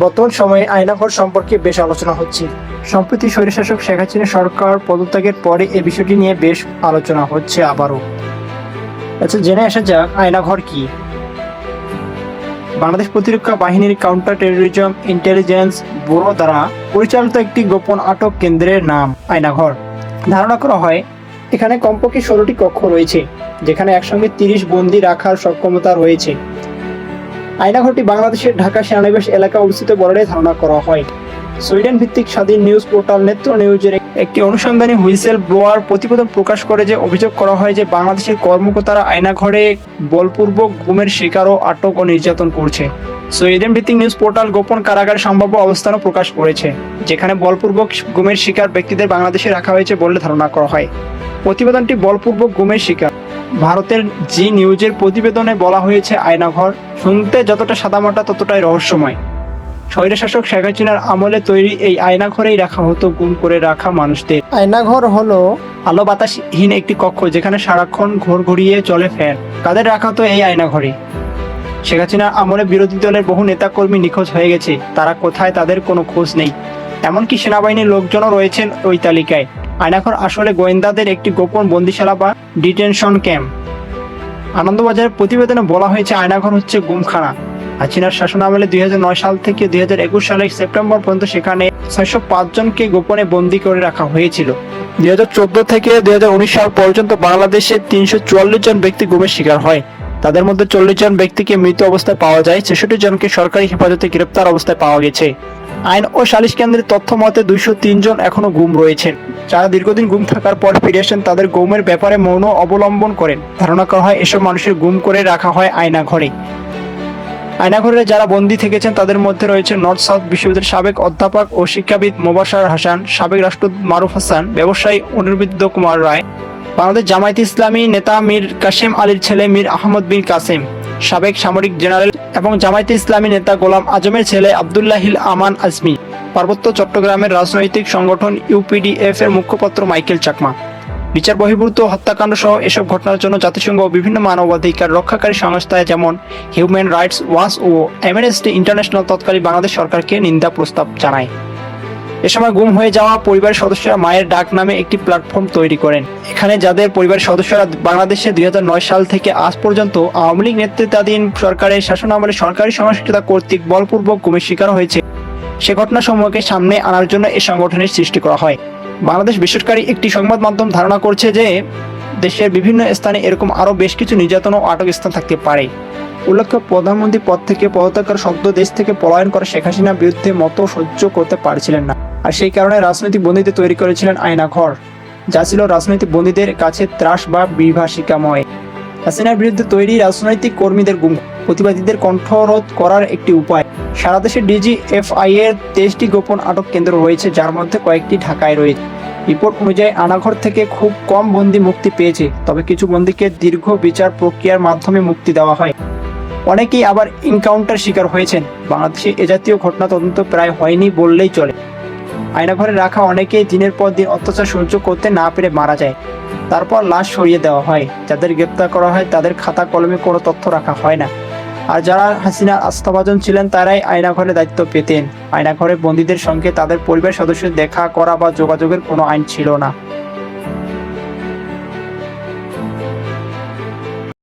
বর্তমান সময়ে আয়নাঘর সম্পর্কে বেশ আলোচনা হচ্ছে। সম্প্রতি স্বৈরশাসক শেখ হাসিনা সরকার পদত্যাগের পরে এই বিষয়টি নিয়ে বেশ আলোচনা হচ্ছে আবারও। আচ্ছা, জেনে আসা যাক আয়নাঘর কি। বাংলাদেশ প্রতিরক্ষা বাহিনীর কাউন্টার টেরোরিজম ইন্টেলিজেন্স ব্যুরো দ্বারা পরিচালিত একটি গোপন আটক কেন্দ্রের নাম আয়নাঘর। ধারণা করা হয় এখানে কমপক্ষে 16টি কক্ষ রয়েছে, যেখানে একসঙ্গে 30 বন্দী রাখার সক্ষমতা রয়েছে। আয়নাঘরটি বাংলাদেশের ঢাকা সেনানিবাস এলাকা অবস্থিত বলে ধারণা করা হয়। সুইডেন ভিত্তিক স্বাধীন নিউজ পোর্টাল নেত্র নিউজের একটি অনুসন্ধানী হুইসেল ব্লোয়ার প্রতিবেদন প্রকাশ করে যে অভিযোগ করা হয় যে বাংলাদেশের কর্মকর্তারা আয়নাঘরে বলপূর্বক গুমের শিকার ও আটক ও নির্যাতন করছে। সুইডেন ভিত্তিক নিউজ পোর্টাল গোপন কারাগারের সম্ভাব্য অবস্থানও প্রকাশ করেছে, যেখানে বলপূর্বক গুমের শিকার ব্যক্তিদের বাংলাদেশে রাখা হয়েছে বলে ধারণা করা হয়। প্রতিবেদনটি বলপূর্বক গুমের শিকার ভারতের জি নিউজের প্রতিবেদনে বলা হয়েছে আয়নাঘর শুনতে যতটা সাদামাটা ততটাই রহস্যময়। স্বৈরশাসক শেখ হাসিনার আমলে তৈরি এই আয়নাঘরেই রাখা হতো গুম করে রাখা মানুষদের। আয়নাঘর হলো আলো বাতাসহীন একটি কক্ষ, যেখানে সারাক্ষণ ঘোর ঘুরিয়ে চলে ফ্যান। কাদের রাখা হতো এই আয়নাঘরে? শেখ হাসিনার আমলে বিরোধী দলের বহু নেতাকর্মী নিখোঁজ হয়ে গেছে, তারা কোথায় তাদের কোনো খোঁজ নেই। এমনকি সেনাবাহিনীর লোকজনও রয়েছেন ওই তালিকায়। আয়নাঘর আসলে গোয়েন্দাদের একটি গোপন বন্দিশালা বা ডিটেনশন ক্যাম্প। আনন্দবাজারের প্রতিবেদনে বলা হয়েছে আয়নাঘর হচ্ছে গুমখানা। হাসিনার শাসনামলে 2009 সাল থেকে 2021 সালের সেপ্টেম্বর পর্যন্ত সেখানে 605 জনকে গোপনে বন্দী করে রাখা হয়েছিল। 2014 থেকে 2019 সাল পর্যন্ত বাংলাদেশে 344 জন ব্যক্তি গুমের শিকার হয়। তাদের মধ্যে 40 জন ব্যক্তিকে মৃত অবস্থায় পাওয়া যায়, 66 জনকে সরকারি হেফাজতে গ্রেপ্তার অবস্থায় পাওয়া গেছে। আইন ও সালিশ কেন্দ্রের তথ্য মতে 203 জন এখনো গুম রয়েছেন। যারা দীর্ঘদিন গুম থাকার পর ফিরে আসেন তাদের গুমের ব্যাপারে মৌন অবলম্বন করেন। ধারণা করা হয় এসব মানুষের গুম করে রাখা হয় আয়নাঘরে। আয়নাঘরে যারা বন্দী থেকেছেন তাদের মধ্যে রয়েছে নর্থ সাউথ বিশ্ববিদ্যালয়ের সাবেক অধ্যাপক ও শিক্ষাবিদ মোবাশ্বের হাসান, সাবেক রাষ্ট্রদূত মারুফ হাসান, ব্যবসায়ী অনিরুদ্ধ কুমার রায়, বাংলাদেশ জামায়াতে ইসলামী নেতা মীর কাসেম আলীর ছেলে মীর আহমদ বিন কাসেম, সাবেক সামরিক জেনারেল এবং জামায়াতে ইসলামী নেতা গোলাম আজমের ছেলে আব্দুল্লাহিল আমান আজমি, পার্বত্য চট্টগ্রামের রাজনৈতিক সংগঠন ইউপিডিএফ এর মুখপাত্র মাইকেল চাকমা। বিচার বহির্ভূত হত্যাকাণ্ড সহ এসব ঘটনার জন্য জাতিসংঘ ও বিভিন্ন মানবাধিকার রক্ষাকারী সংস্থা যেমন হিউম্যান রাইটস ওয়াচ ও অ্যামনেস্টি ইন্টারন্যাশনাল তৎকালীন বাংলাদেশ সরকারকে নিন্দা প্রস্তাব জানায়। এ সময় গুম হয়ে যাওয়া পরিবারের সদস্যরা মায়ের ডাক নামে একটি প্ল্যাটফর্ম তৈরি করেন। এখানে যাদের পরিবারের সদস্যরা বাংলাদেশে 2009 সাল থেকে আজ পর্যন্ত আওয়ামী লীগ নেতৃত্বাধীন সরকারের শাসনামলে সরকারি সংস্কৃতি কর্তৃক বলপূর্বক গুমের শিকার হয়েছে, সে ঘটনাসমূহকে সামনে আনার জন্য এই সংগঠনের সৃষ্টি করা হয়। বাংলাদেশ বেসরকারি একটি সংবাদ মাধ্যম ধারণা করছে যে দেশের বিভিন্ন স্থানে এরকম আরও বেশ কিছু নির্যাতন ও আটক স্থান থাকতে পারে। উল্লেখ্য, প্রধানমন্ত্রী পদ থেকে পদত্যাগের শব্দ দেশ থেকে পলায়ন করে শেখ হাসিনার বিরুদ্ধে মতো সহ্য করতে পারছিলেন না, আর সেই কারণে রাজনৈতিক বন্দীদের তৈরি করেছিলেন আয়নাঘর, যা ছিল রাজনৈতিক বন্দীদের কাছে ত্রাস বা বিভাষিকাময়। হাসিনার বিরুদ্ধে তৈরি রাজনৈতিক কর্মীদের গুম, প্রতিবাদীদের কণ্ঠরোধ করার একটি উপায়। সারা দেশে ডিজিএফআই এর 23টি গোপন আটক কেন্দ্র রয়েছে, যার মধ্যে কয়েকটি ঢাকায় রয়েছে। রিপোর্ট অনুযায়ী আয়নাঘর থেকে খুব কম বন্দী মুক্তি পেয়েছে, তবে কিছু বন্দীকে দীর্ঘ বিচার প্রক্রিয়ার মাধ্যমে মুক্তি দেওয়া হয়। অনেকেই আবার এনকাউন্টার শিকার হয়েছেন। বাংলাদেশে এ জাতীয় ঘটনা তদন্ত প্রায় হয়নি বললেই চলে। আয়নাঘরে রাখা অনেকেই দিনের পর দিন অত্যাচার সহ্য করতে না পেরে মারা যায়, তারপর লাশ সরিয়ে দেওয়া হয়। যাদের গ্রেপ্তার করা হয় তাদের খাতা কলমে কোনো তথ্য রাখা হয় না, আর যারা হাসিনার আস্থাভাজন ছিলেন তারাই আয়নাঘরে দায়িত্ব পেতেন। আয়নাঘরে বন্দীদের সঙ্গে তাদের পরিবার সদস্যদের দেখা করা বা যোগাযোগের কোনো আইন ছিল না।